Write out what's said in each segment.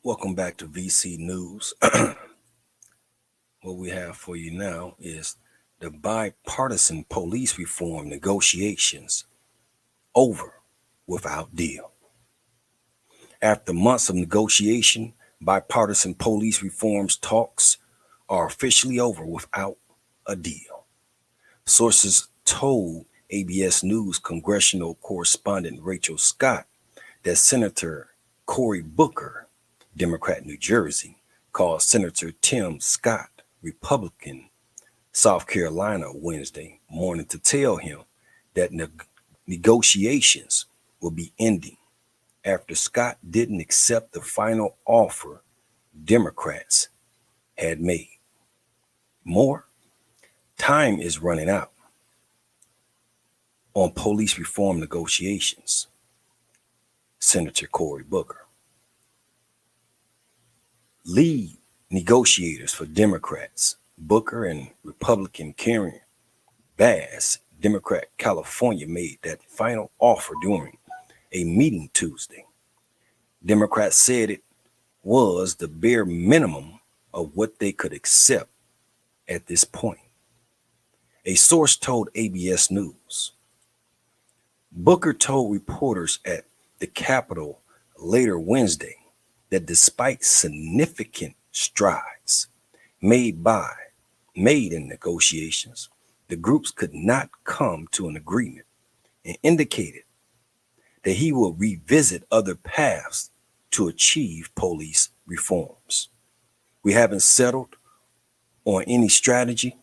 Welcome back to VC News. What we have for you now is the bipartisan police reform negotiations over without deal. After months of negotiation, bipartisan police reforms talks are officially over without a deal. Sources told ABS News congressional correspondent Rachel Scott that Senator Cory Booker, Democrat New Jersey, called Senator Tim Scott, Republican South Carolina, Wednesday morning to tell him that negotiations will be ending after Scott didn't accept the final offer Democrats had made. More, time is running out on police reform negotiations, Senator Cory Booker. Lead negotiators for Democrats, Booker and Republican Karen Bass, Democrat California, made that final offer during a meeting Tuesday. Democrats said it was the bare minimum of what they could accept at this point. A source told ABS News. Booker told reporters at the Capitol later Wednesday that despite significant strides made in negotiations, the groups could not come to an agreement and indicated that he will revisit other paths to achieve police reforms. We haven't settled on any strategy,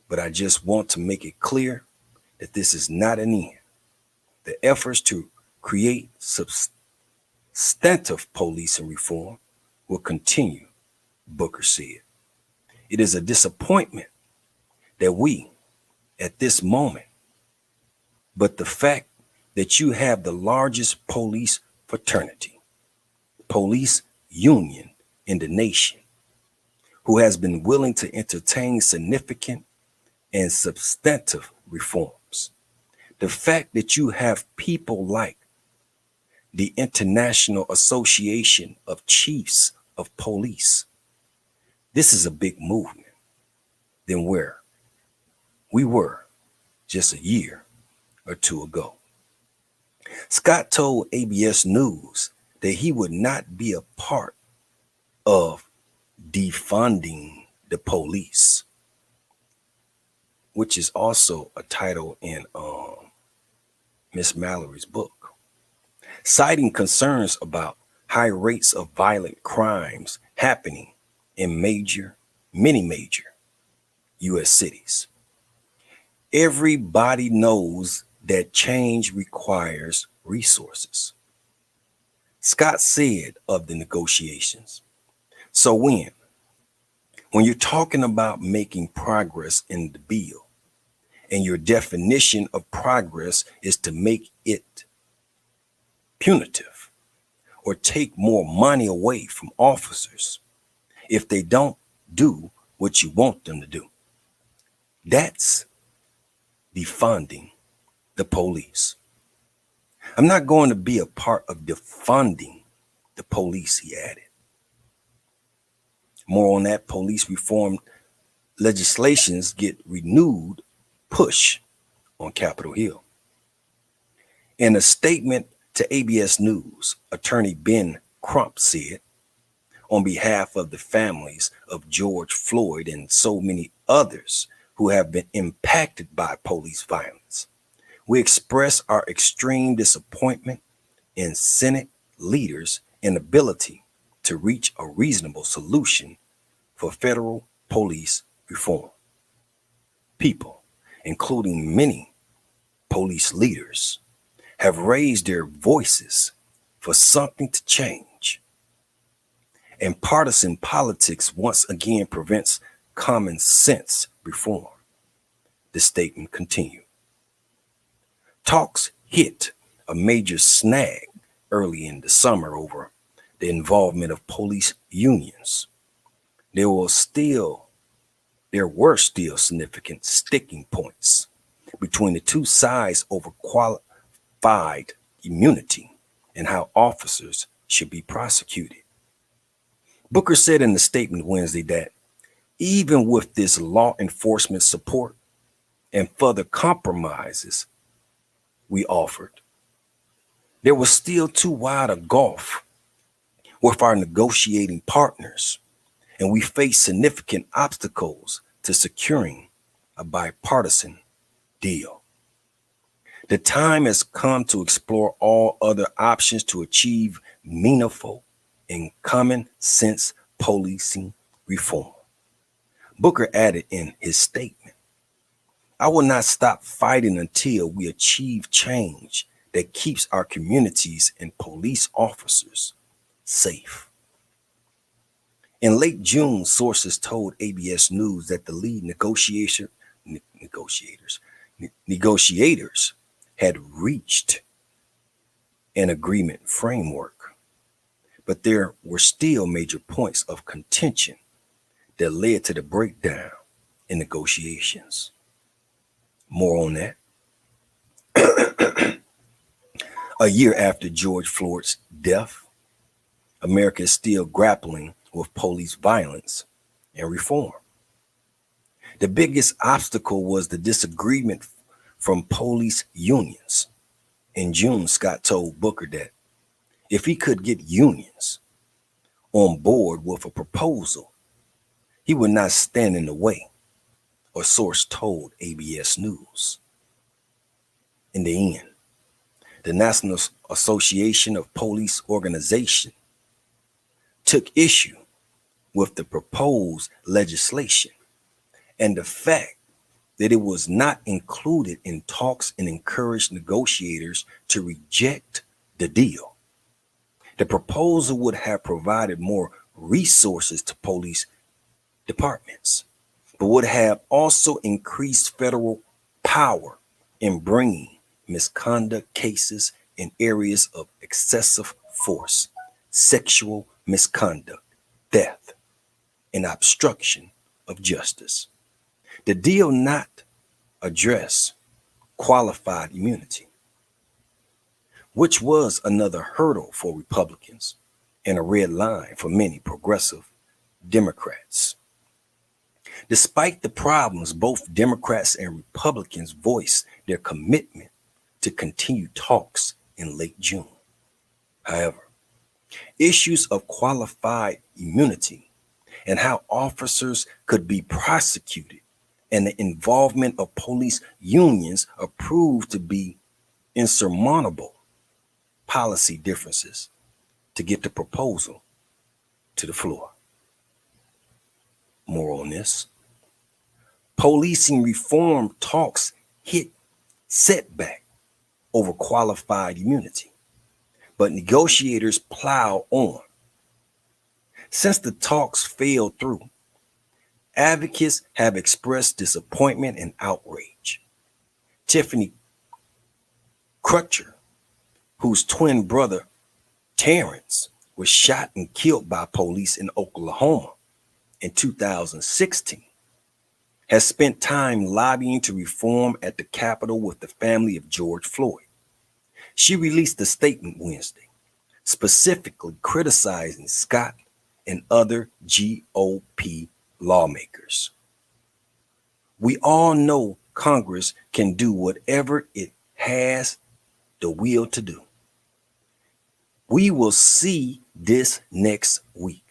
but I just want to make it clear that this is not an end. The efforts to create substantive policing reform will continue, Booker said. It is a disappointment that we, at this moment, but the fact that you have the largest police fraternity, police union in the nation, who has been willing to entertain significant and substantive reforms. The fact that you have people like the International Association of Chiefs of Police. This is a big movement than where we were just a year or two ago. Scott told ABS News that he would not be a part of defunding the police, which is also a title in Miss Mallory's book, citing concerns about high rates of violent crimes happening in many major U.S. cities. Everybody knows that change requires resources, Scott said of the negotiations. So when you're talking about making progress in the bill, and your definition of progress is to make it punitive or take more money away from officers if they don't do what you want them to do, that's defunding the police. I'm not going to be a part of defunding the police, he added. More on that. Police reform legislations get renewed push on Capitol Hill. In a statement to ABS News, attorney Ben Crump said, on behalf of the families of George Floyd and so many others who have been impacted by police violence, we express our extreme disappointment in Senate leaders' inability to reach a reasonable solution for federal police reform. People, including many police leaders, have raised their voices for something to change. And partisan politics once again prevents common sense reform, the statement continued. Talks hit a major snag early in the summer over the involvement of police unions. There were still significant sticking points between the two sides over qualified immunity and how officers should be prosecuted. Booker said in the statement Wednesday that even with this law enforcement support and further compromises we offered, there was still too wide a gulf with our negotiating partners, and we faced significant obstacles to securing a bipartisan deal. The time has come to explore all other options to achieve meaningful and common sense policing reform. Booker added in his statement, "I will not stop fighting until we achieve change that keeps our communities and police officers safe." In late June, sources told ABS News that the lead negotiators had reached an agreement framework, but there were still major points of contention that led to the breakdown in negotiations. More on that. A year after George Floyd's death, America is still grappling with police violence and reform. The biggest obstacle was the disagreement from police unions. In June, Scott told Booker that if he could get unions on board with a proposal, he would not stand in the way, a source told ABS News. In the end, the National Association of Police Organizations took issue with the proposed legislation and the fact that it was not included in talks and encouraged negotiators to reject the deal. The proposal would have provided more resources to police departments, but would have also increased federal power in bringing misconduct cases in areas of excessive force, sexual misconduct, theft, and obstruction of justice. The deal not address qualified immunity, which was another hurdle for Republicans and a red line for many progressive Democrats. Despite the problems, both Democrats and Republicans voiced their commitment to continue talks in late June. However, issues of qualified immunity and how officers could be prosecuted and the involvement of police unions are proved to be insurmountable policy differences to get the proposal to the floor. More on this. Policing reform talks hit setback over qualified immunity, but negotiators plow on. Since the talks fell through, advocates have expressed disappointment and outrage. Tiffany Crutcher, whose twin brother Terrence was shot and killed by police in Oklahoma in 2016, has spent time lobbying to reform at the Capitol with the family of George Floyd. She released a statement Wednesday, specifically criticizing Scott and other GOP lawmakers. "We all know Congress can do whatever it has the will to do. We will see this next week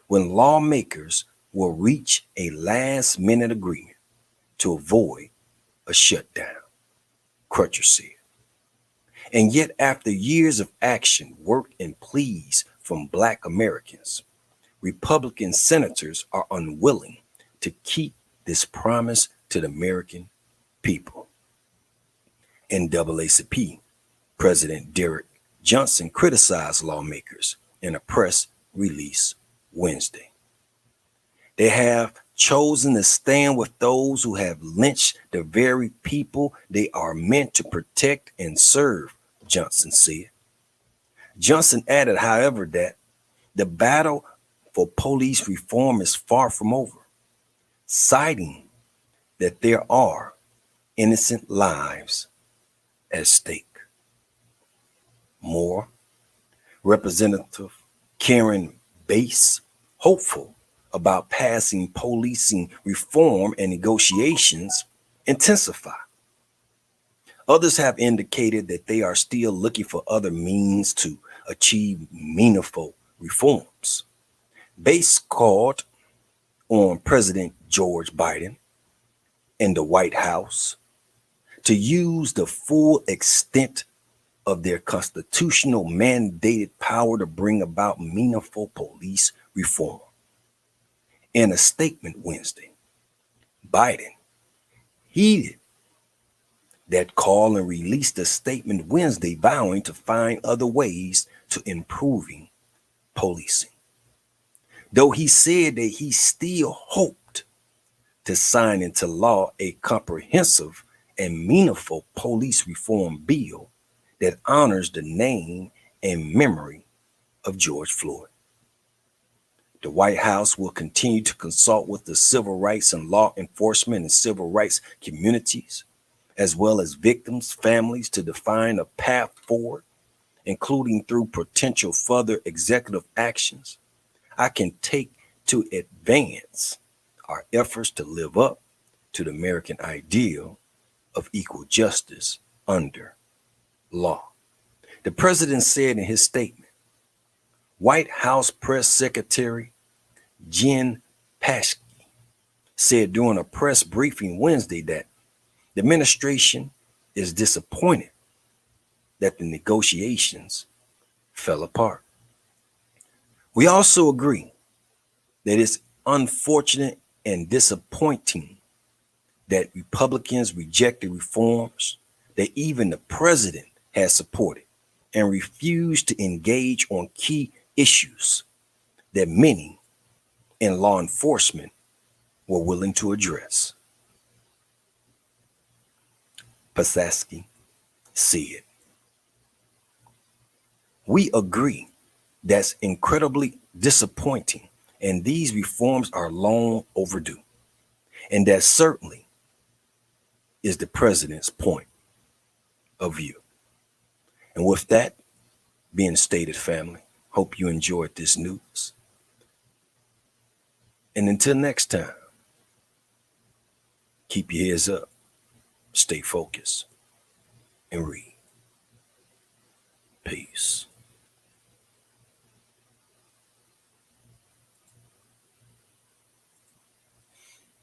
when lawmakers will reach a last-minute agreement to avoid a shutdown," Crutcher said. And yet, after years of action, work, and pleas from Black Americans, Republican senators are unwilling to keep this promise to the American people. NAACP President Derek Johnson criticized lawmakers in a press release Wednesday. "They have chosen to stand with those who have lynched the very people they are meant to protect and serve," Johnson said. Johnson added, however, that the battle for police reform is far from over, citing that there are innocent lives at stake. More, Representative Karen Bass hopeful about passing policing reform and negotiations intensify. Others have indicated that they are still looking for other means to achieve meaningful reforms. Based called on President George Biden and the White House to use the full extent of their constitutional mandated power to bring about meaningful police reform. In a statement Wednesday, Biden heeded that call and released a statement Wednesday vowing to find other ways to improving policing. Though he said that he still hoped to sign into law a comprehensive and meaningful police reform bill that honors the name and memory of George Floyd. The White House will continue to consult with the civil rights and law enforcement and civil rights communities, as well as victims' families, to define a path forward, including through potential further executive actions I can take to advance our efforts to live up to the American ideal of equal justice under law. The president said in his statement. White House Press Secretary Jen Psaki said during a press briefing Wednesday that the administration is disappointed that the negotiations fell apart. We also agree that it's unfortunate and disappointing that Republicans rejected reforms that even the president has supported and refused to engage on key issues that many in law enforcement were willing to address. Psaki said, "We agree that's incredibly disappointing and these reforms are long overdue. And that certainly is the president's point of view." And with that being stated, family, hope you enjoyed this news. And until next time, keep your heads up, stay focused, and read. Peace.